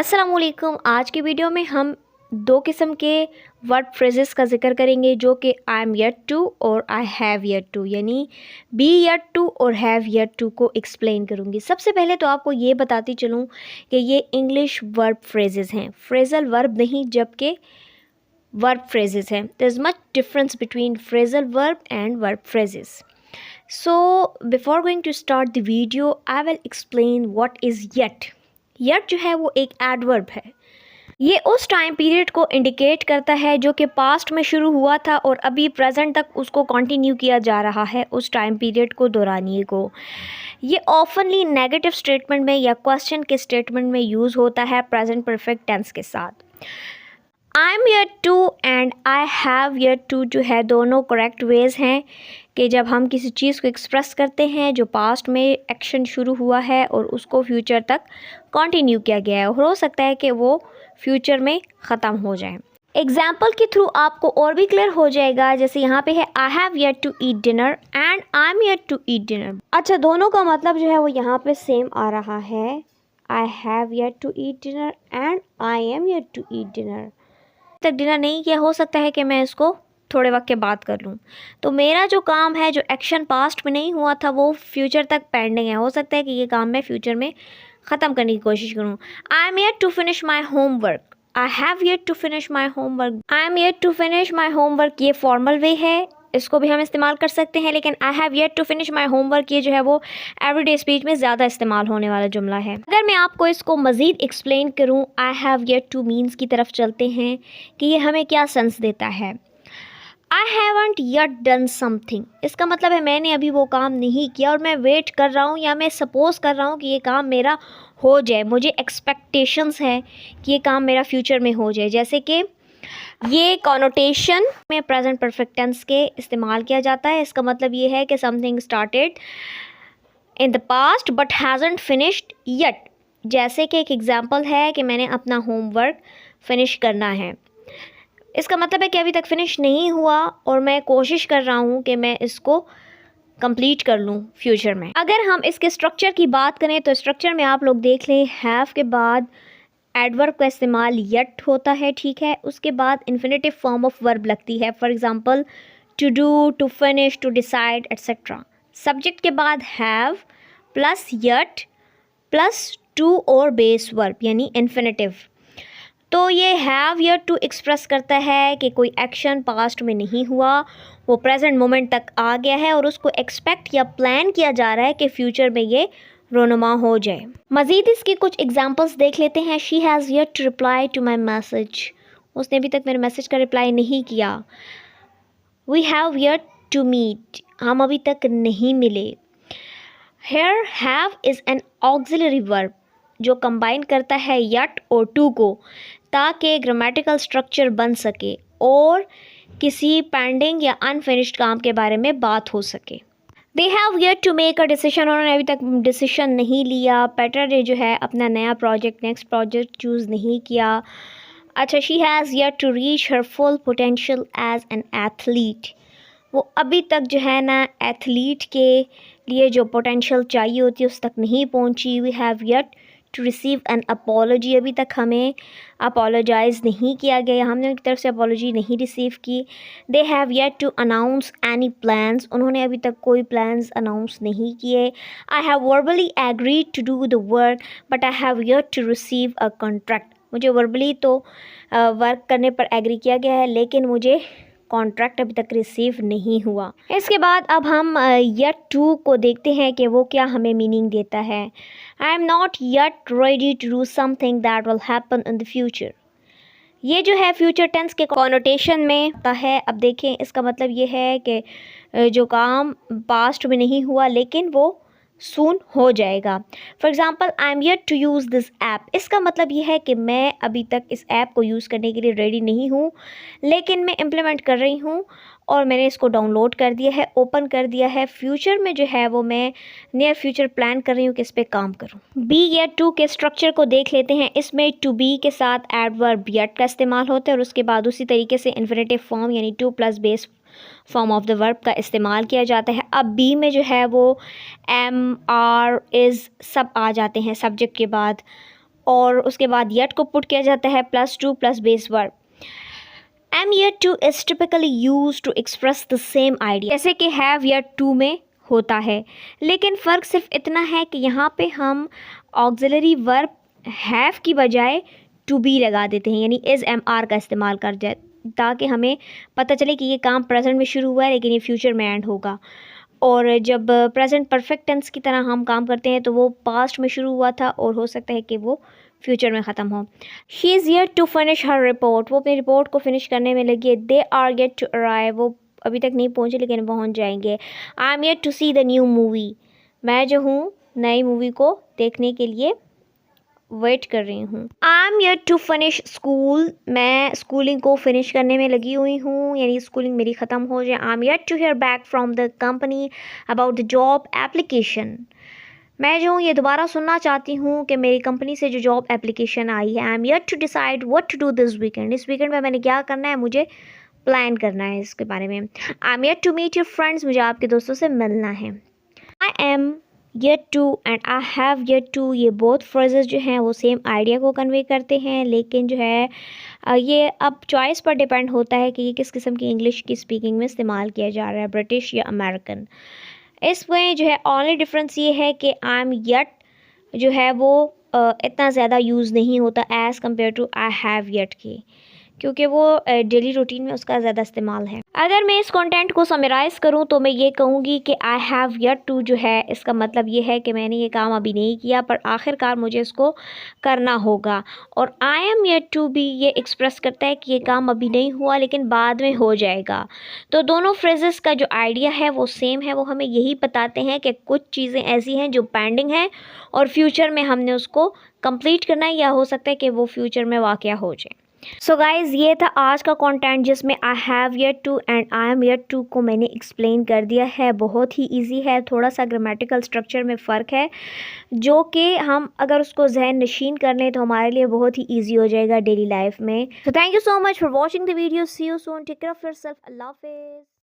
अस्सलामुअलैकुम। आज की वीडियो में हम दो किस्म के वर्ब फ्रेजेस का जिक्र करेंगे जो कि आई एम येट टू और आई हैव येट टू, यानी बी येट टू और हैव येट टू को एक्सप्लेन करूँगी। सबसे पहले तो आपको ये बताती चलूँ कि ये इंग्लिश वर्ब फ्रेजेस हैं, फ्रेजल वर्ब नहीं जबकि वर्ब फ्रेजेस हैं। There is much difference between phrasal verb and verb phrases. So before going to start the video, I will explain what is yet. Yet जो है वो एक adverb है। ये उस टाइम पीरियड को इंडिकेट करता है जो कि पास्ट में शुरू हुआ था और अभी प्रेजेंट तक उसको कंटिन्यू किया जा रहा है, उस टाइम पीरियड को दोहराने को। ये ऑफनली नेगेटिव स्टेटमेंट में या क्वेश्चन के स्टेटमेंट में यूज़ होता है प्रेजेंट परफेक्ट टेंस के साथ। I am yet to and I have yet to जो है दोनों करेक्ट वेज हैं कि जब हम किसी चीज़ को एक्सप्रेस करते हैं जो पास्ट में एक्शन शुरू हुआ है और उसको फ्यूचर तक कंटिन्यू किया गया है और हो सकता है कि वो फ्यूचर में ख़त्म हो जाए। एग्जाम्पल के थ्रू आपको और भी क्लियर हो जाएगा। जैसे यहाँ पे है I have yet to eat dinner and I am yet to eat dinner. अच्छा, दोनों का मतलब जो है वो यहाँ पे सेम आ रहा है। I have yet to eat dinner and I am yet to eat dinner. तक डिनर नहीं किया, हो सकता है कि मैं इसको थोड़े वक्त के बाद कर लूँ। तो मेरा जो काम है, जो एक्शन पास्ट में नहीं हुआ था वो फ्यूचर तक पेंडिंग है। हो सकता है कि ये काम मैं फ्यूचर में ख़त्म करने की कोशिश करूँ। I am yet to finish my homework, I have yet to finish my homework. I am yet to finish my homework ये फॉर्मल वे है, इसको भी हम इस्तेमाल कर सकते हैं, लेकिन I have yet to finish my homework ये जो है वो एवरीडे स्पीच में ज़्यादा इस्तेमाल होने वाला जुमला है। अगर मैं आपको इसको मज़ीद एक्सप्लेन करूँ, आई हैव येट टू मीन्स की तरफ चलते हैं कि ये हमें क्या सेंस देता है। I haven't yet done something, इसका मतलब है मैंने अभी वो काम नहीं किया और मैं वेट कर रहा हूँ या मैं सपोज़ कर रहा हूँ कि ये काम मेरा हो जाए, मुझे एक्सपेक्टेशंस है कि ये काम मेरा फ्यूचर में हो जाए। जैसे कि ये कॉनोटेशन में प्रेजेंट परफेक्ट टेंस के इस्तेमाल किया जाता है। इसका मतलब ये है कि something started in the past but hasn't finished yet. जैसे कि एक एग्जांपल है कि मैंने अपना होमवर्क फिनिश करना है, इसका मतलब है कि अभी तक फिनिश नहीं हुआ और मैं कोशिश कर रहा हूँ कि मैं इसको कंप्लीट कर लूँ फ्यूचर में। अगर हम इसके स्ट्रक्चर की बात करें तो स्ट्रक्चर में आप लोग देख लें, हैव के बाद एडवर्ब का इस्तेमाल येट होता है, ठीक है। उसके बाद इन्फिनेटिव फॉर्म ऑफ वर्ब लगती है, for example to do, to finish, to decide etcetera. Subject के बाद have plus yet plus to और बेस वर्ब यानी इन्फिनेटिव। तो ये हैव येट टू एक्सप्रेस करता है कि कोई एक्शन पास्ट में नहीं हुआ, वो प्रेजेंट मोमेंट तक आ गया है और उसको एक्सपेक्ट या प्लान किया जा रहा है कि फ्यूचर में ये रोनुमा हो जाए। मज़ीद इसकी कुछ एग्जांपल्स देख लेते हैं। She has yet to reply to my message, उसने अभी तक मेरे मैसेज का रिप्लाई नहीं किया। We have yet to meet, हम अभी तक नहीं मिले। Here have is an auxiliary verb जो कंबाइन करता है येट और टू को ताकि ग्रामेटिकल स्ट्रक्चर बन सके और किसी पेंडिंग या अनफिनिश्ड काम के बारे में बात हो सके। They have yet to make a decision, उन्होंने अभी तक डिसीजन नहीं लिया। पेटर ने जो है अपना नया प्रोजेक्ट, नेक्स्ट प्रोजेक्ट चूज़ नहीं किया। अच्छा, she has yet to reach her full potential as an athlete, वो अभी तक जो है ना एथलीट के लिए जो पोटेंशियल चाहिए होती है उस तक नहीं पहुंची। We have yet to receive an apology, अभी तक हमें अपोलोजाइज़ नहीं किया गया, हमने उनकी तरफ से अपॉलॉजी नहीं रिसीव की। They have yet to announce any plans, उन्होंने अभी तक कोई प्लान्स अनाउंस नहीं किए। I have verbally agreed to do the work but I have yet to receive a contract, मुझे वर्बली तो वर्क करने पर एग्री किया गया है लेकिन मुझे कॉन्ट्रैक्ट अभी तक रिसीव नहीं हुआ। इसके बाद अब हम येट टू को देखते हैं कि वो क्या हमें मीनिंग देता है। I am not yet ready to do something that will happen in the future, ये जो है फ्यूचर टेंस के कॉनोटेशन में है। अब देखें, इसका मतलब ये है कि जो काम पास्ट में नहीं हुआ लेकिन वो सून हो जाएगा। For example I am yet to use this app, इसका मतलब ये है कि मैं अभी तक इस ऐप को यूज़ करने के लिए रेडी नहीं हूँ लेकिन मैं इम्प्लीमेंट कर रही हूँ और मैंने इसको डाउनलोड कर दिया है, ओपन कर दिया है। फ्यूचर में जो है वो मैं नियर फ्यूचर प्लान कर रही हूँ कि इस पर काम करूँ। बी येट टू के स्ट्रक्चर को देख लेते हैं। इसमें टू बी के साथ एडवर्ब येट का इस्तेमाल होता है और उसके बाद उसी तरीके से इन्फिनेटिव फॉर्म यानी two plus base form of the verb का इस्तेमाल किया जाता है। अब बी में जो है वो एम, आर, इज़ सब आ जाते हैं सब्जेक्ट के बाद और उसके बाद येट को पुट किया जाता है +2 plus base verb. Am yet to is typically use to express the same idea, जैसे कि हैव येट टू में होता है, लेकिन फ़र्क सिर्फ इतना है कि यहाँ पे हम ऑक्सिलरी वर्ब हैव की बजाय टू बी लगा देते हैं, यानी इज़ एम आर का इस्तेमाल कर जाए, ताकि हमें पता चले कि ये काम प्रेजेंट में शुरू हुआ है लेकिन ये फ्यूचर में एंड होगा। और जब प्रेजेंट परफेक्ट टेंस की तरह हम काम करते हैं तो वो पास्ट में शुरू हुआ था और हो सकता है कि वो फ्यूचर में ख़त्म हो। She is yet to finish her report, वो अपनी रिपोर्ट को फिनिश करने में लगी है। They are yet to arrive, वो अभी तक नहीं पहुँचे लेकिन पहुँच जाएंगे। I am yet to see the new movie, मैं जो हूँ नई मूवी को देखने के लिए वेट कर रही हूँ। I am yet to finish school, मैं स्कूलिंग को फिनिश करने में लगी हुई हूँ, यानी स्कूलिंग मेरी ख़त्म हो जाए। I am yet to hear back from the company about the job application, मैं जो हूँ ये दोबारा सुनना चाहती हूँ कि मेरी कंपनी से जो जॉब एप्लीकेशन आई है। I am yet to decide what to do this weekend, इस वीकेंड में मैंने क्या करना है, मुझे प्लान करना है इसके बारे में। I am yet to meet your friends, मुझे आपके दोस्तों से मिलना है। I am yet to and I have yet to, ये बोथ फ्रेजेस जो हैं वो सेम आइडिया को कन्वे करते हैं, लेकिन जो है ये अब चॉइस पर डिपेंड होता है कि ये किस किस्म की इंग्लिश की स्पीकिंग में इस्तेमाल किया जा रहा है, ब्रिटिश या अमेरिकन। इसमें जो है ओनली डिफरेंस ये है कि आई एम येट जो है वो इतना ज़्यादा यूज़ नहीं होता as compare to I have yet की, क्योंकि वो डेली रूटीन में उसका ज़्यादा इस्तेमाल है। अगर मैं इस कंटेंट को समराइज़ करूँ तो मैं ये कहूँगी कि आई हैव येट टू जो है इसका मतलब ये है कि मैंने ये काम अभी नहीं किया पर आखिरकार मुझे इसको करना होगा, और आई एम येट टू भी ये एक्सप्रेस करता है कि ये काम अभी नहीं हुआ लेकिन बाद में हो जाएगा। तो दोनों फ्रेजेस का जो आइडिया है वो सेम है, वो हमें यही बताते हैं कि कुछ चीज़ें ऐसी हैं जो पेंडिंग हैं और फ्यूचर में हमने उसको कंप्लीट करना है, या हो सकता है कि वो फ्यूचर में वाक़या हो जाए। सो गाइज़ ये था आज का कंटेंट जिसमें I have yet to and I am yet to को मैंने एक्सप्लेन कर दिया है। बहुत ही इजी है, थोड़ा सा ग्रामेटिकल स्ट्रक्चर में फ़र्क है जो कि हम अगर उसको जहन नशीन कर लें तो हमारे लिए बहुत ही ईजी हो जाएगा डेली लाइफ में। So thank you so much for watching the video, see you soon, take care of yourself, अल्लाह हाफिज़।